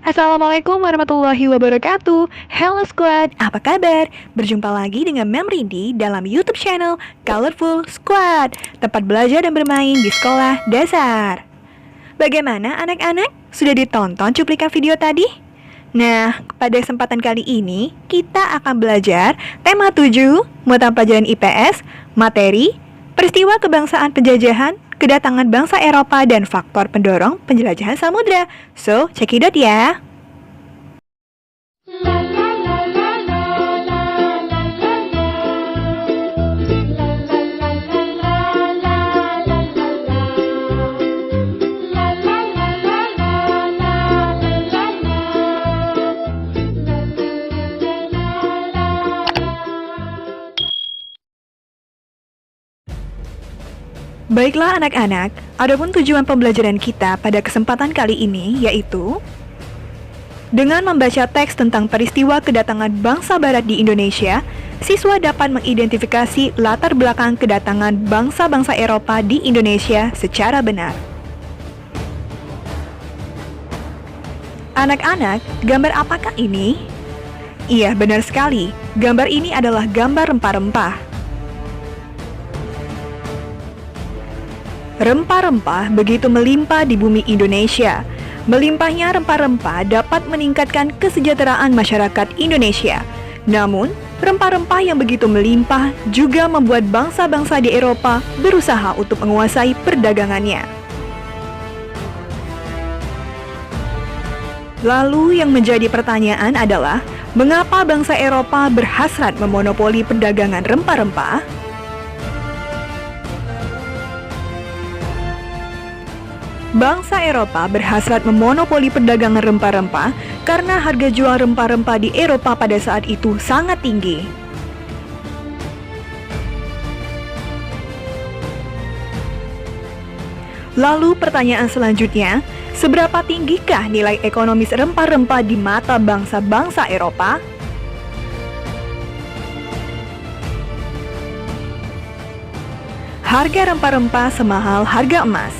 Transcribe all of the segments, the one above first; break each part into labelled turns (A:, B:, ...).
A: Assalamualaikum warahmatullahi wabarakatuh. Hello Squad, apa kabar? Berjumpa lagi dengan Mem Rindi dalam YouTube channel Colorful Squad, tempat belajar dan bermain di sekolah dasar. Bagaimana anak-anak? Sudah ditonton cuplikan video tadi? Nah, pada kesempatan kali ini kita akan belajar tema 7, muatan pelajaran IPS, materi, peristiwa kebangsaan penjajahan, kedatangan bangsa Eropa dan faktor pendorong penjelajahan samudra. So, cekidot ya. Baiklah anak-anak, adapun tujuan pembelajaran kita pada kesempatan kali ini yaitu dengan membaca teks tentang peristiwa kedatangan bangsa barat di Indonesia, siswa dapat mengidentifikasi latar belakang kedatangan bangsa-bangsa Eropa di Indonesia secara benar. Anak-anak, gambar apakah ini? Iya, benar sekali. Gambar ini adalah gambar rempah-rempah. Rempah-rempah begitu melimpah di bumi Indonesia. Melimpahnya rempah-rempah dapat meningkatkan kesejahteraan masyarakat Indonesia. Namun, rempah-rempah yang begitu melimpah juga membuat bangsa-bangsa di Eropa berusaha untuk menguasai perdagangannya. Lalu yang menjadi pertanyaan adalah, mengapa bangsa Eropa berhasrat memonopoli perdagangan rempah-rempah? Bangsa Eropa berhasrat memonopoli perdagangan rempah-rempah karena harga jual rempah-rempah di Eropa pada saat itu sangat tinggi. Lalu pertanyaan selanjutnya, seberapa tinggikah nilai ekonomis rempah-rempah di mata bangsa-bangsa Eropa? Harga rempah-rempah semahal harga emas.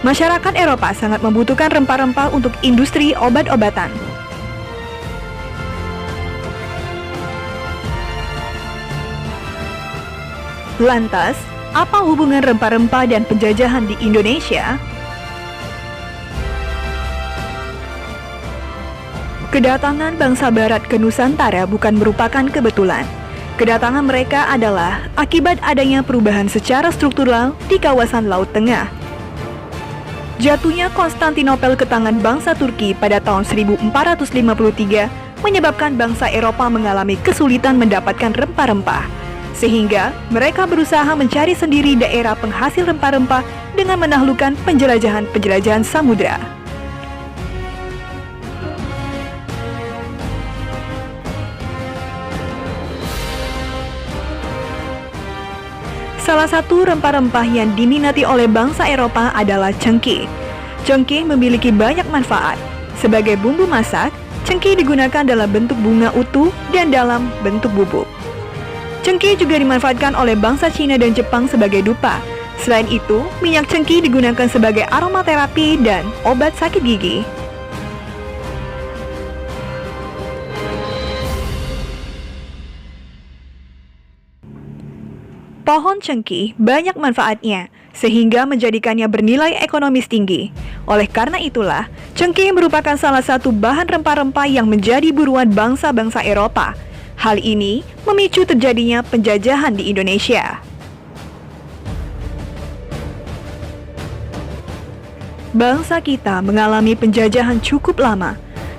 A: Masyarakat Eropa sangat membutuhkan rempah-rempah untuk industri obat-obatan. Lantas, apa hubungan rempah-rempah dan penjajahan di Indonesia? Kedatangan bangsa Barat ke Nusantara bukan merupakan kebetulan. Kedatangan mereka adalah akibat adanya perubahan secara struktural di kawasan Laut Tengah. Jatuhnya Konstantinopel ke tangan bangsa Turki pada tahun 1453 menyebabkan bangsa Eropa mengalami kesulitan mendapatkan rempah-rempah, sehingga mereka berusaha mencari sendiri daerah penghasil rempah-rempah dengan menaklukkan penjelajahan-penjelajahan samudra. Salah satu rempah-rempah yang diminati oleh bangsa Eropa adalah cengkeh. Cengkeh memiliki banyak manfaat. Sebagai bumbu masak, cengkeh digunakan dalam bentuk bunga utuh dan dalam bentuk bubuk. Cengkeh juga dimanfaatkan oleh bangsa Cina dan Jepang sebagai dupa. Selain itu, minyak cengkeh digunakan sebagai aromaterapi dan obat sakit gigi. Pohon cengkeh banyak manfaatnya, sehingga menjadikannya bernilai ekonomis tinggi. Oleh karena itulah, cengkeh merupakan salah satu bahan rempah-rempah yang menjadi buruan bangsa-bangsa Eropa. Hal ini memicu terjadinya penjajahan di Indonesia. Bangsa kita mengalami penjajahan cukup lama.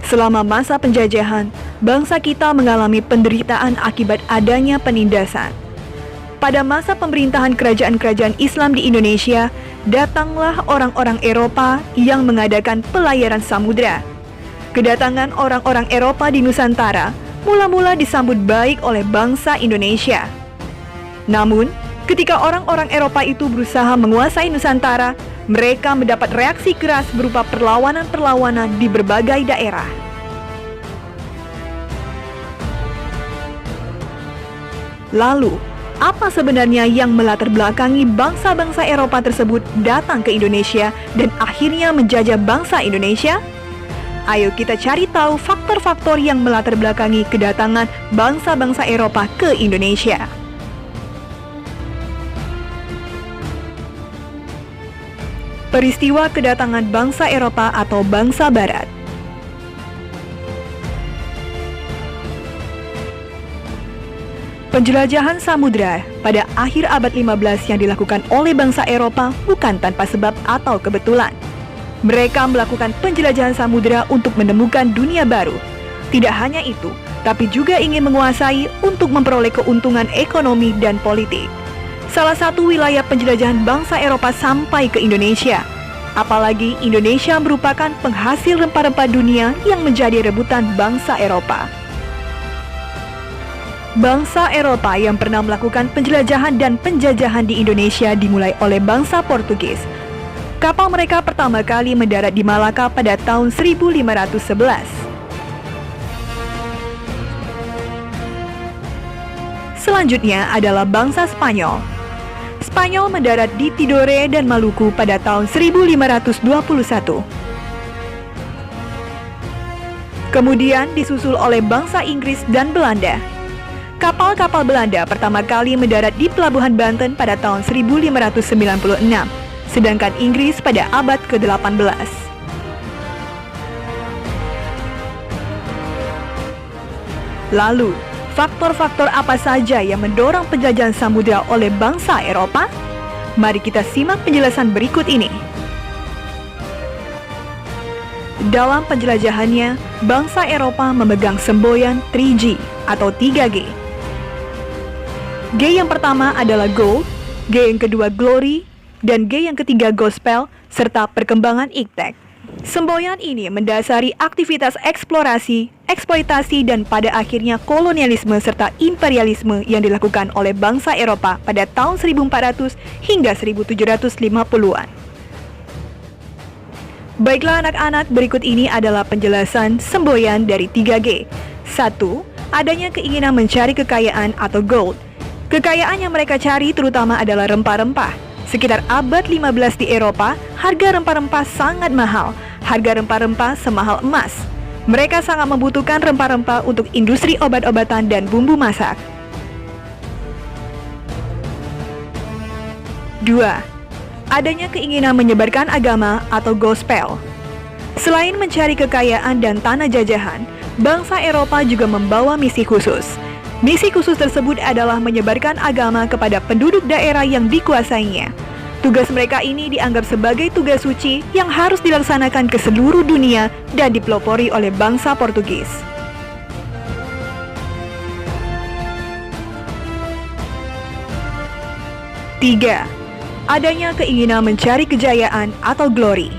A: Selama masa penjajahan, bangsa kita mengalami penderitaan akibat adanya penindasan. Pada masa pemerintahan kerajaan-kerajaan Islam di Indonesia, datanglah orang-orang Eropa yang mengadakan pelayaran samudra. Kedatangan orang-orang Eropa di Nusantara mula-mula disambut baik oleh bangsa Indonesia. Namun, ketika orang-orang Eropa itu berusaha menguasai Nusantara, mereka mendapat reaksi keras berupa perlawanan-perlawanan di berbagai daerah. Lalu, apa sebenarnya yang melatar belakangi bangsa-bangsa Eropa tersebut datang ke Indonesia dan akhirnya menjajah bangsa Indonesia? Ayo kita cari tahu faktor-faktor yang melatar belakangi kedatangan bangsa-bangsa Eropa ke Indonesia. Peristiwa kedatangan bangsa Eropa atau bangsa Barat. Penjelajahan samudra pada akhir abad 15 yang dilakukan oleh bangsa Eropa bukan tanpa sebab atau kebetulan. Mereka melakukan penjelajahan samudra untuk menemukan dunia baru. Tidak hanya itu, tapi juga ingin menguasai untuk memperoleh keuntungan ekonomi dan politik. Salah satu wilayah penjelajahan bangsa Eropa sampai ke Indonesia. Apalagi Indonesia merupakan penghasil rempah-rempah dunia yang menjadi rebutan bangsa Eropa. Bangsa Eropa yang pernah melakukan penjelajahan dan penjajahan di Indonesia dimulai oleh bangsa Portugis. Kapal mereka pertama kali mendarat di Malaka pada tahun 1511. Selanjutnya adalah bangsa Spanyol. Spanyol mendarat di Tidore dan Maluku pada tahun 1521. Kemudian disusul oleh bangsa Inggris dan Belanda. Kapal-kapal Belanda pertama kali mendarat di Pelabuhan Banten pada tahun 1596. Sedangkan Inggris pada abad ke-18. Lalu, faktor-faktor apa saja yang mendorong penjajahan samudera oleh bangsa Eropa? Mari kita simak penjelasan berikut ini. Dalam penjelajahannya, bangsa Eropa memegang semboyan 3G atau 3G. G yang pertama adalah gold, G yang kedua glory, dan G yang ketiga gospel, serta perkembangan iptek. Semboyan ini mendasari aktivitas eksplorasi, eksploitasi, dan pada akhirnya kolonialisme serta imperialisme yang dilakukan oleh bangsa Eropa pada tahun 1400 hingga 1750-an. Baiklah anak-anak, berikut ini adalah penjelasan semboyan dari 3G. 1. Adanya keinginan mencari kekayaan atau gold. Kekayaan yang mereka cari terutama adalah rempah-rempah. Sekitar abad 15 di Eropa, harga rempah-rempah sangat mahal. Harga rempah-rempah semahal emas. Mereka sangat membutuhkan rempah-rempah untuk industri obat-obatan dan bumbu masak. 2. Adanya keinginan menyebarkan agama atau gospel. Selain mencari kekayaan dan tanah jajahan, bangsa Eropa juga membawa misi khusus. Misi khusus tersebut adalah menyebarkan agama kepada penduduk daerah yang dikuasainya. Tugas mereka ini dianggap sebagai tugas suci yang harus dilaksanakan ke seluruh dunia dan dipelopori oleh bangsa Portugis. 3. Adanya keinginan mencari kejayaan atau glory.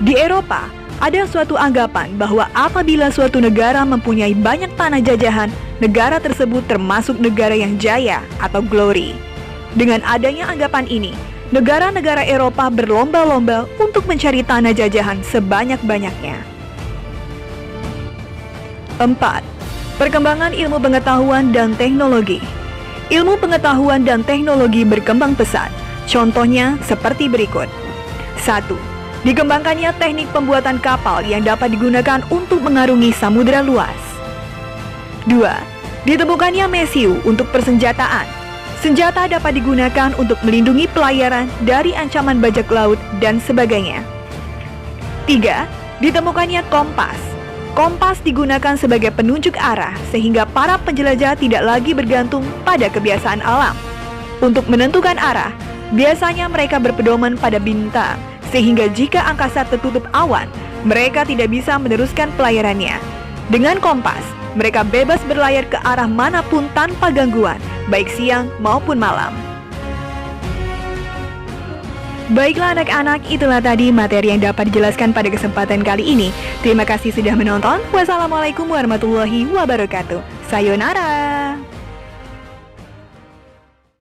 A: Di Eropa, ada suatu anggapan bahwa apabila suatu negara mempunyai banyak tanah jajahan, negara tersebut termasuk negara yang jaya atau glory. Dengan adanya anggapan ini, negara-negara Eropa berlomba-lomba untuk mencari tanah jajahan sebanyak-banyaknya. 4. Perkembangan ilmu pengetahuan dan teknologi. Ilmu pengetahuan dan teknologi berkembang pesat. Contohnya seperti berikut. 1. Dikembangkannya teknik pembuatan kapal yang dapat digunakan untuk mengarungi samudera luas. 2. Ditemukannya mesiu untuk persenjataan. Senjata dapat digunakan untuk melindungi pelayaran dari ancaman bajak laut dan sebagainya. 3. Ditemukannya kompas. Kompas digunakan sebagai penunjuk arah sehingga para penjelajah tidak lagi bergantung pada kebiasaan alam. Untuk menentukan arah, biasanya mereka berpedoman pada bintang, sehingga jika angkasa tertutup awan, mereka tidak bisa meneruskan pelayarannya. Dengan kompas, mereka bebas berlayar ke arah manapun tanpa gangguan, baik siang maupun malam. Baiklah anak-anak, itulah tadi materi yang dapat dijelaskan pada kesempatan kali ini. Terima kasih sudah menonton. Wassalamualaikum warahmatullahi wabarakatuh. Sayonara.